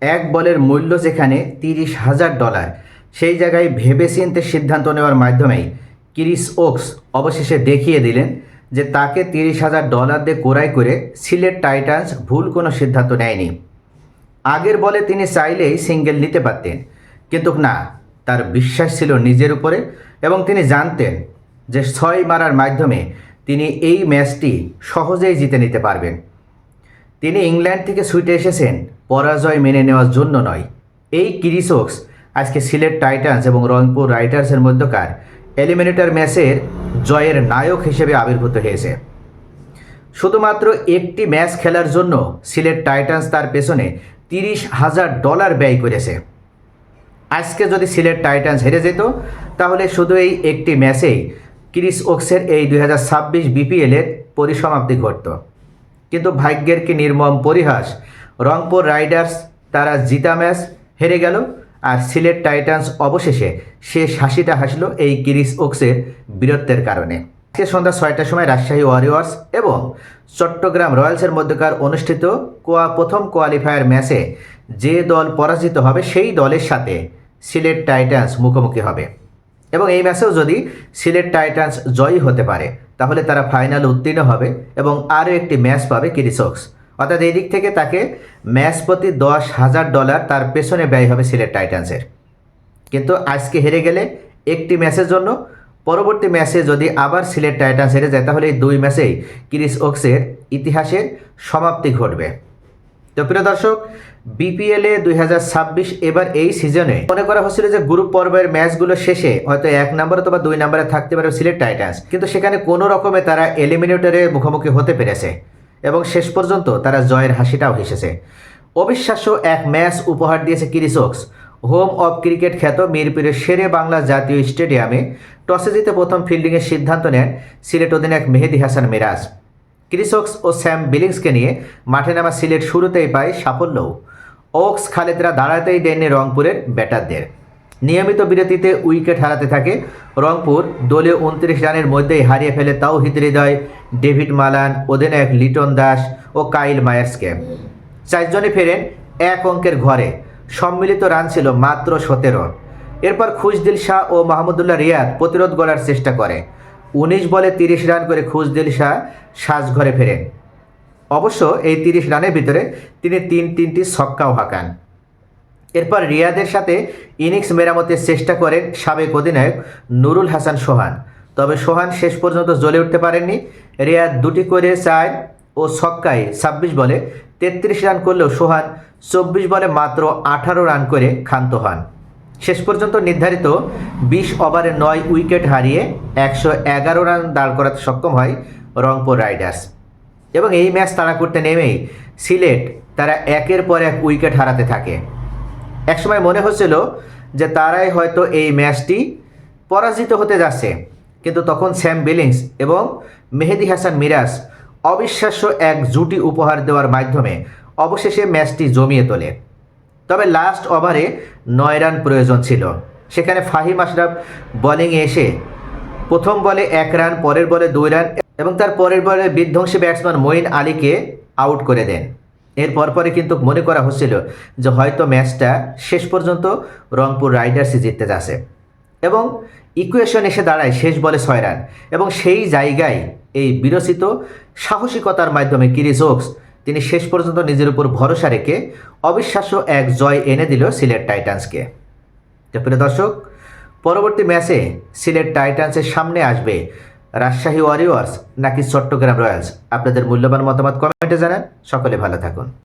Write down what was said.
এক বলের মূল্য যেখানে $30,000, সেই জায়গায় ভেবেচিন্তে সিদ্ধান্ত নেওয়ার মাধ্যমেই ক্রিস ওকস অবশেষে দেখিয়ে দিলেন যে তাকে $30,000 দিয়ে ক্রয় করে সিলেট টাইটান্স ভুল কোনো সিদ্ধান্ত নেয়নি। আগের বলে তিনি চাইলেই সিঙ্গেল নিতে পারতেন, কিন্তু না, তার বিশ্বাস ছিল নিজের উপরে এবং তিনি জানতেন যে 6 মারার মাধ্যমে তিনি এই ম্যাচটি সহজেই জিতে নিতে পারবেন। তিনি ইংল্যান্ড থেকে ছুটে এসেছেন পরাজয় মেনে নেওয়ার জন্য নয়। এই ক্রিস ওকস আজকে সিলেট টাইটান্স এবং রংপুর রাইডার্সের মধ্যকার এলিমিনেটর ম্যাচের জয়ের নায়ক হিসেবে আবির্ভূত হয়েছে। শুধুমাত্র একটি ম্যাচ খেলার জন্য সিলেট টাইটান্স তার পেছনে $30,000 ব্যয় করেছে। আজকে যদি সিলেট টাইটান্স হেরে যেত তাহলে শুধু এই একটি ম্যাচেই ক্রিস ওকসের এই 2026 বিপিএলের পরিসমাপ্তি ঘটত। কিন্তু ভাগ্যের কি নির্মম পরিহাস, রংপুর রাইডার্স তারা জিতা ম্যাচ হেরে গেল, আর সিলেট টাইটান্স অবশেষে শেষ হাসিটা হাসল এই ক্রিস ওকসের বীরত্বের কারণে। আজকে সন্ধ্যা 6টার সময় রাজশাহী ওয়ারিয়র্স এবং চট্টগ্রাম রয়্যালসের মধ্যকার অনুষ্ঠিত প্রথম কোয়ালিফায়ার ম্যাচে যে দল পরাজিত হবে সেই দলের সাথে সিলেট টাইটান্স মুখোমুখি হবে এবং এই ম্যাচেও যদি সিলেট টাইটান্স জয়ী হতে পারে তাহলে তারা ফাইনালে উত্তীর্ণ হবে এবং আরও একটি ম্যাচ পাবে ক্রিস ওকস। অর্থাৎ এই দিক থেকে তাকে ম্যাচ প্রতি $10,000 তার পেছনে ব্যয় হবে সিলেট টাইটান্সের। কিন্তু আজকে হেরে গেলে একটি ম্যাচের জন্য, পরবর্তী ম্যাচে যদি আবার সিলেট টাইটান্স হেরে যায় তাহলে এই 2 ম্যাচেই ক্রিস ওকসের ইতিহাসের সমাপ্তি ঘটবে। তো প্রিয় দর্শক, বিপিএলে 2026 এবার এই সিজনে মনে করা হচ্ছিল যে গ্রুপ পর্বের ম্যাচগুলো শেষে হয়তো 1 নম্বর অথবা 2 নম্বরে থাকতে পারে সিলেট টাইটান্স, কিন্তু সেখানে কোনো রকমে তারা এলিমিনেটরে মুখোমুখি হতে পেরেছে এবং শেষ পর্যন্ত তারা জয়ের হাসিটাও হেসেছে। অবিশ্বাস্য এক ম্যাচ উপহার দিয়েছে Chris Woakes. Home of cricket খ্যাত মিরপুরের শেরে বাংলা জাতীয় স্টেডিয়ামে টসে জিতে প্রথম ফিল্ডিংয়ের সিদ্ধান্ত নেন সিলেট অধিনায়ক মেহেদী হাসান মিরাজ। ক্রিস ওকস ও স্যাম বিলিংসকে নিয়ে মাঠে নামা সিলেট শুরুতেই পায় সাফল্যও। ওকস খালেদরা দাঁড়াতেই দেননি রংপুরের ব্যাটারদের। নিয়মিত বিরতিতে উইকেট হারাতে থাকে রংপুর। দলীয় 29 রানের মধ্যেই হারিয়ে ফেলে তাওহিদ হৃদয়, ডেভিড মালান, অধিনায়ক লিটন দাস ও কাইল মায়ার্সকে। 4 জনে ফেরেন এক অঙ্কের ঘরে। সম্মিলিত রান ছিল মাত্র 17। এরপর খুশদিল শাহ ও মাহমুদুল্লাহ রিয়াদ প্রতিরোধ গড়ার চেষ্টা করে। 19 বলে 30 রান করে খুশদিল শাহ সাজঘরে ফেরেন। অবশ্য এই 30 রানের ভিতরে তিনি তিনটি ছক্কাও হাঁকান। এরপর রিয়াদের সাথে ইনিংস মেরামতের চেষ্টা করেন সাবেক অধিনায়ক নুরুল হাসান সোহান, তবে সোহান শেষ পর্যন্ত জ্বলে উঠতে পারেননি। রিয়াদ 2টি করে 4 ও ছক্কায় 26 বলে 33 রান করলেও সোহান 24 বলে মাত্র 18 রান করে ক্ষান্ত হন। শেষ পর্যন্ত নির্ধারিত 20 ওভারে 9 উইকেট হারিয়ে 111 রান দাঁড় করাতে সক্ষম হয় রংপুর রাইডার্স এবং এই ম্যাচ তাড়া করতে নেমেই সিলেট তারা একের পর এক উইকেট হারাতে থাকে। একসময় মনে হচ্ছিল যে তারাই হয়তো এই ম্যাচটি পরাজিত হতে যাচ্ছে, কিন্তু তখন স্যাম বিলিংস এবং মেহেদী হাসান মিরাজ অবিশ্বাস্য এক জুটি উপহার দেওয়ার মাধ্যমে অবশেষে ম্যাচটি জমিয়ে তোলে। তবে লাস্ট ওভারে 9 রান প্রয়োজন ছিল। সেখানে ফাহিম আশরাফ বোলিংয়ে এসে প্রথম বলে 1 রান, পরের বলে 2 রান এবং তার পরের বলে বিধ্বংসী ব্যাটসম্যান মঈন আলীকে আউট করে দেন। এর পরপরই কিন্তু মনে করা হচ্ছিল যে হয়তো ম্যাচটা শেষ পর্যন্ত রংপুর রাইডার্সই জিততে যাচ্ছে এবং ইকুয়েশন এসে দাঁড়ায় শেষ বলে 6 রান এবং সেই জায়গায় এই বিরচিত সাহসিকতার মাধ্যমে ক্রিস ওকস তিনি শেষ পর্যন্ত নিজের উপর ভরসা রেখে অবিশ্বাস্য এক জয় এনে দিল সিলেট টাইটান্সকে। তো প্রিয় দর্শক, পরবর্তী ম্যাচে সিলেট টাইটান্সের সামনে আসবে রাজশাহী ওয়ারিয়র্স নাকি চট্টগ্রাম রয়্যালস? আপনাদের মূল্যবান মতামত কমেন্টে জানান। সকলে ভালো থাকুন।